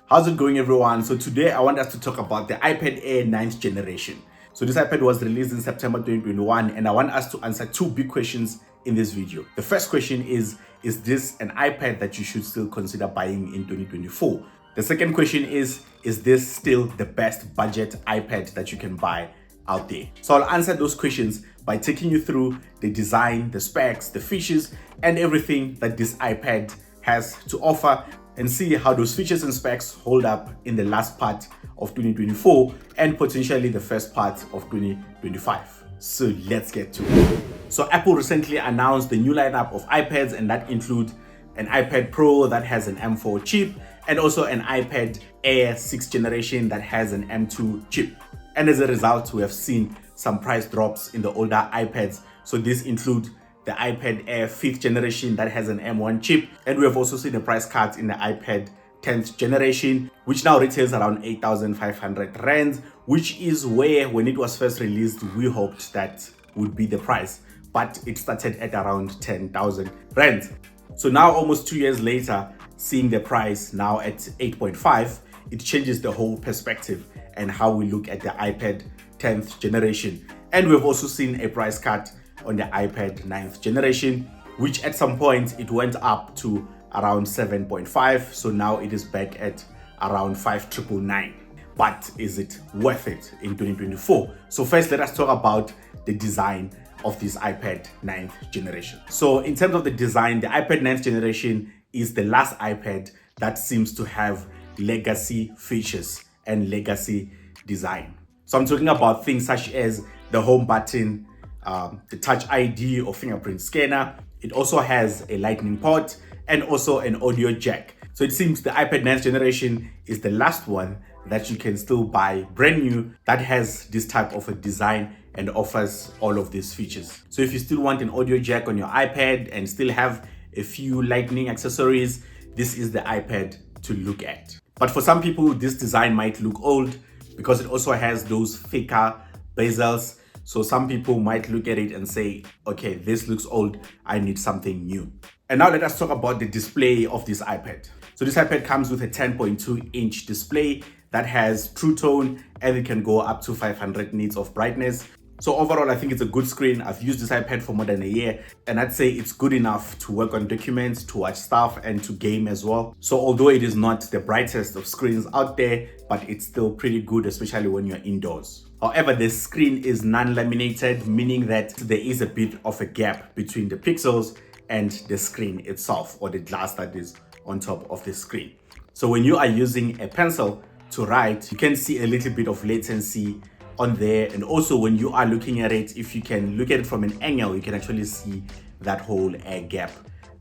How's it going, everyone? So today I want us to talk about the iPad Air 9th generation. So this iPad was released in September 2021 and I want us to answer two big questions in this video. The first question is this an iPad that you should still consider buying in 2024? The second question is this still the best budget iPad that you can buy out there? So I'll answer those questions by taking you through the design, the specs, the features, and everything that this iPad has to offer, and see how those features and specs hold up in the last part of 2024 and potentially the first part of 2025. So let's get to it. So Apple recently announced the new lineup of iPads, and that include an iPad Pro that has an M4 chip and also an iPad Air 6th generation that has an M2 chip. And as a result, we have seen some price drops in the older iPads. So these include the iPad Air 5th generation that has an M1 chip, and we have also seen a price cut in the iPad 10th generation, which now retails around 8,500 rands, which is where, when it was first released, we hoped that would be the price, but it started at around 10,000 rands. So now, almost 2 years later, seeing the price now at 8.5, it changes the whole perspective and how we look at the iPad 10th generation. And we've also seen a price cut on the iPad 9th generation, which at some point it went up to around 7.5. So now it is back at around 5,999. But is it worth it in 2024? So first, let us talk about the design of this iPad 9th generation. So in terms of the design, the iPad 9th generation is the last iPad that seems to have legacy features and legacy design. So I'm talking about things such as the home button, the Touch ID or fingerprint scanner. It also has a lightning port and also an audio jack. So it seems the iPad 9th generation is the last one that you can still buy brand new that has this type of a design and offers all of these features. So if you still want an audio jack on your iPad and still have a few lightning accessories, this is the iPad to look at. But for some people, this design might look old because it also has those thicker bezels. So some people might look at it and say, okay, this looks old, I need something new. And now let us talk about the display of this iPad. So this iPad comes with a 10.2-inch display that has True Tone, and it can go up to 500 nits of brightness. So overall, I think it's a good screen. I've used this iPad for more than a year, and I'd say it's good enough to work on documents, to watch stuff, and to game as well. So although it is not the brightest of screens out there, but it's still pretty good, especially when you're indoors. However, the screen is non-laminated, meaning that there is a bit of a gap between the pixels and the screen itself, or the glass that is on top of the screen. So when you are using a pencil to write, you can see a little bit of latency on there. And also when you are looking at it, if you can look at it from an angle, you can actually see that whole air gap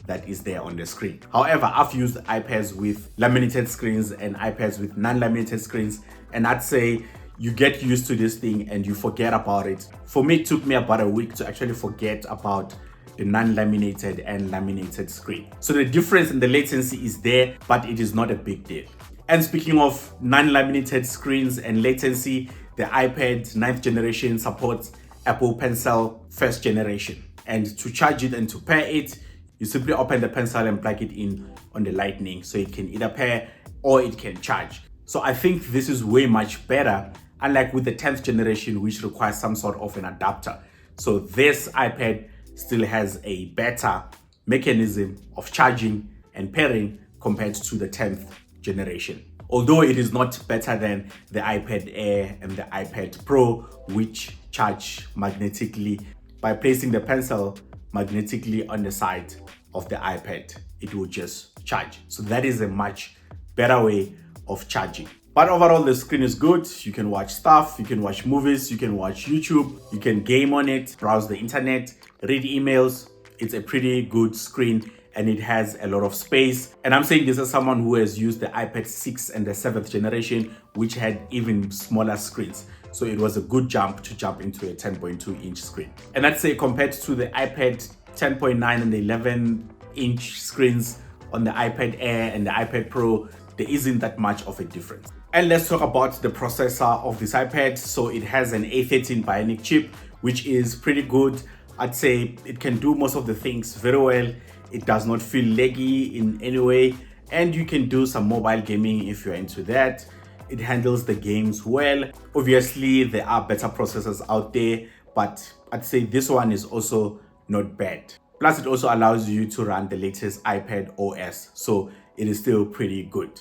that is there on the screen. However, I've used iPads with laminated screens and iPads with non-laminated screens, and I'd say you get used to this thing and you forget about it. For me, it took me about a week to actually forget about the non-laminated and laminated screen. So the difference in the latency is there, but it is not a big deal. And speaking of non-laminated screens and latency, the iPad 9th generation supports Apple Pencil 1st generation. And to charge it and to pair it, you simply open the pencil and plug it in on the lightning. So it can either pair or it can charge. So I think this is way much better, unlike with the 10th generation, which requires some sort of an adapter. So this iPad still has a better mechanism of charging and pairing compared to the 10th generation. Although it is not better than the iPad Air and the iPad Pro, which charge magnetically. By placing the pencil magnetically on the side of the iPad, it will just charge. So that is a much better way of charging. But overall, the screen is good. You can watch stuff, you can watch movies, you can watch YouTube, you can game on it, browse the internet, read emails. It's a pretty good screen and it has a lot of space. And I'm saying this as someone who has used the iPad 6 and the 7th generation, which had even smaller screens. So it was a good jump to jump into a 10.2-inch screen. And I'd say compared to the iPad 10.9 and the 11-inch screens on the iPad Air and the iPad Pro, there isn't that much of a difference. And let's talk about the processor of this iPad. So it has an A13 Bionic chip, which is pretty good. I'd say it can do most of the things very well. It does not feel laggy in any way. and you can do some mobile gaming if you're into that. It handles the games well. Obviously, there are better processors out there, but I'd say this one is also not bad. Plus, it also allows you to run the latest iPad OS, so it is still pretty good.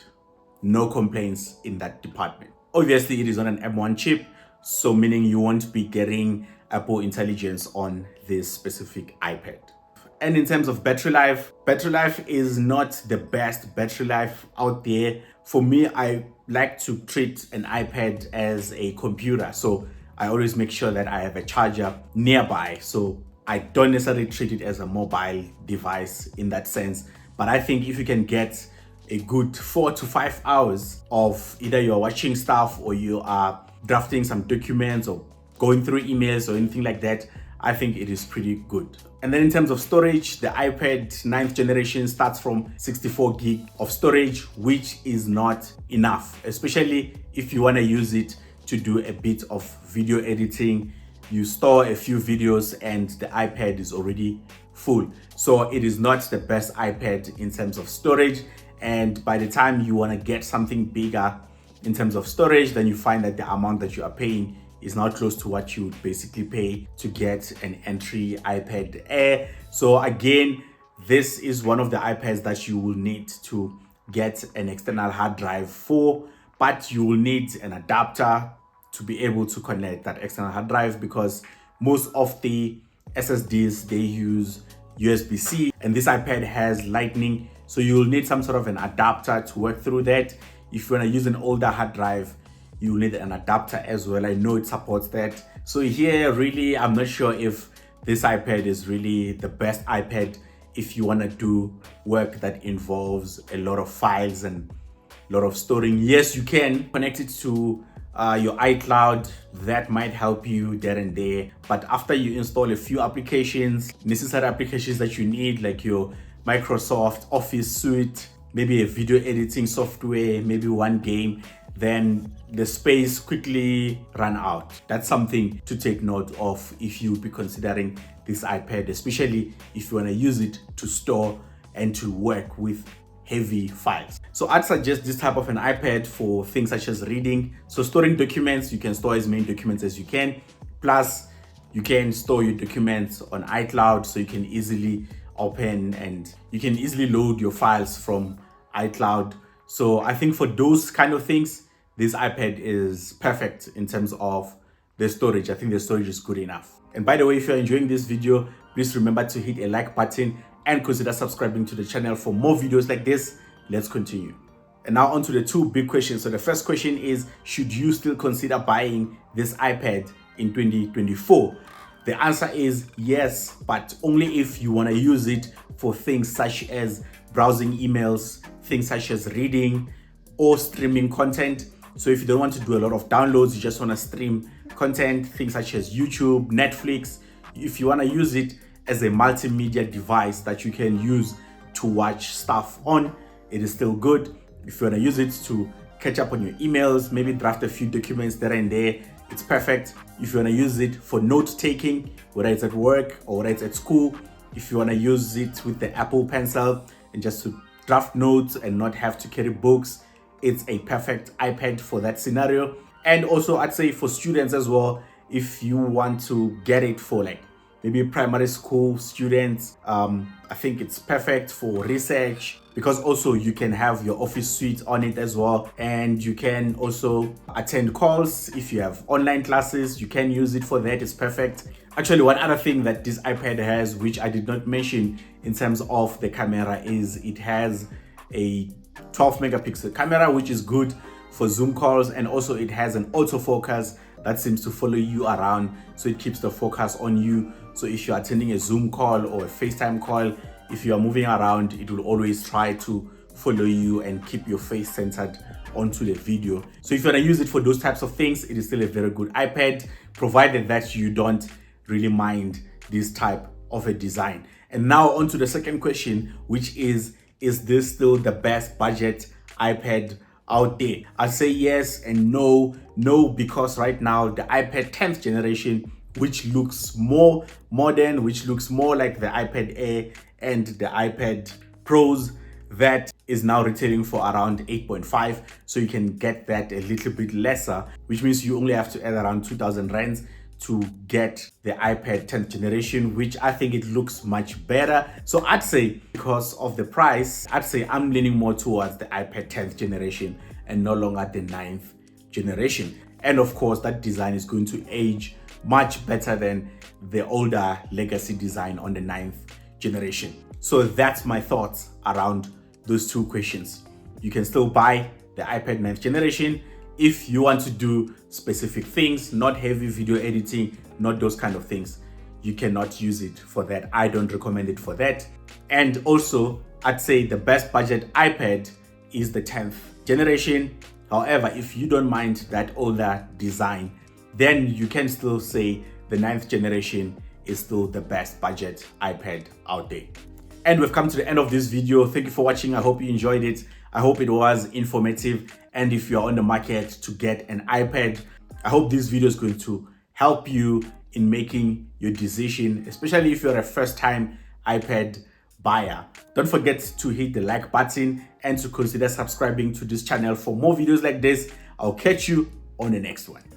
No complaints in that department. Obviously, it is on an M1 chip, so meaning you won't be getting Apple Intelligence on this specific iPad. And in terms of battery life is not the best battery life out there. For me, I like to treat an iPad as a computer, so I always make sure that I have a charger nearby, so I don't necessarily treat it as a mobile device in that sense. But I think if you can get a good 4 to 5 hours of either you're watching stuff or you are drafting some documents or going through emails or anything like that, I think it is pretty good. And then in terms of storage, the iPad 9th generation starts from 64 gig of storage, which is not enough, especially if you want to use it to do a bit of video editing. You store a few videos and the iPad is already full. So it is not the best iPad in terms of storage. And by the time you want to get something bigger in terms of storage, then you find that the amount that you are paying is not close to what you would basically pay to get an entry iPad Air. So again, this is one of the iPads that you will need to get an external hard drive for, but you will need an adapter to be able to connect that external hard drive, because most of the SSDs, they use USB-C and this iPad has Lightning. So you will need some sort of an adapter to work through that. If you want to use an older hard drive, you will need an adapter as well. I know it supports that. So here, really, I'm not sure if this iPad is really the best iPad if you want to do work that involves a lot of files and a lot of storing. Yes, you can connect it to your iCloud. That might help you there and there. But after you install a few applications, necessary applications that you need, like your Microsoft Office suite, maybe a video editing software, maybe one game, then the space quickly run out. That's something to take note of if you be considering this iPad, especially if you want to use it to store and to work with heavy files. So I'd suggest this type of an iPad for things such as reading. So storing documents, you can store as many documents as you can. Plus, you can store your documents on iCloud, so you can easily open and you can easily load your files from iCloud. So I think for those kind of things, this iPad is perfect in terms of the storage. I think the storage is good enough. And by the way, if you're enjoying this video, please remember to hit a like button and consider subscribing to the channel for more videos like this. Let's continue. And now on to the two big questions. So the first question is, should you still consider buying this iPad in 2024? The answer is yes, but only if you want to use it for things such as browsing emails, things such as reading or streaming content. So if you don't want to do a lot of downloads, you just want to stream content, things such as YouTube, Netflix. If you want to use it as a multimedia device that you can use to watch stuff on, it is still good. If you want to use it to catch up on your emails, maybe draft a few documents there and there, it's perfect. If you want to use it for note taking, whether it's at work or whether it's at school, if you want to use it with the Apple Pencil and just to draft notes and not have to carry books, it's a perfect iPad for that scenario. And also I'd say for students as well, if you want to get it for like maybe primary school students, I think it's perfect for research, because also you can have your Office suite on it as well, and you can also attend calls. If you have online classes, you can use it for that. It's perfect. Actually, one other thing that this iPad has, which I did not mention in terms of the camera, is it has a 12 megapixel camera, which is good for Zoom calls, and also it has an autofocus that seems to follow you around, so it keeps the focus on you. So if you're attending a Zoom call or a FaceTime call, if you are moving around, it will always try to follow you and keep your face centered onto the video. So if you want to use it for those types of things, it is still a very good iPad, provided that you don't really mind this type of a design. And now on to the second question, which is this still the best budget iPad out there? I'll say yes and no. No, because right now the iPad 10th generation, which looks more modern, which looks more like the iPad Air and the iPad Pros, that is now retailing for around 8.5, so you can get that a little bit lesser, which means you only have to add around 2,000 rands to get the iPad 10th generation, which I think it looks much better. So I'd say, because of the price, I'd say I'm leaning more towards the iPad 10th generation and no longer the 9th generation. And of course, that design is going to age much better than the older legacy design on the 9th generation. So that's my thoughts around those two questions. You can still buy the iPad 9th generation if you want to do specific things, not heavy video editing, not those kind of things. You cannot use it for that. I don't recommend it for that. And also, I'd say the best budget iPad is the 10th generation. However, if you don't mind that older design, then you can still say the 9th generation is still the best budget iPad out there. And we've come to the end of this video. Thank you for watching. I hope you enjoyed it. I hope it was informative. And if you're on the market to get an iPad, I hope this video is going to help you in making your decision, especially if you're a first-time iPad buyer. Don't forget to hit the like button and to consider subscribing to this channel for more videos like this. I'll catch you on the next one.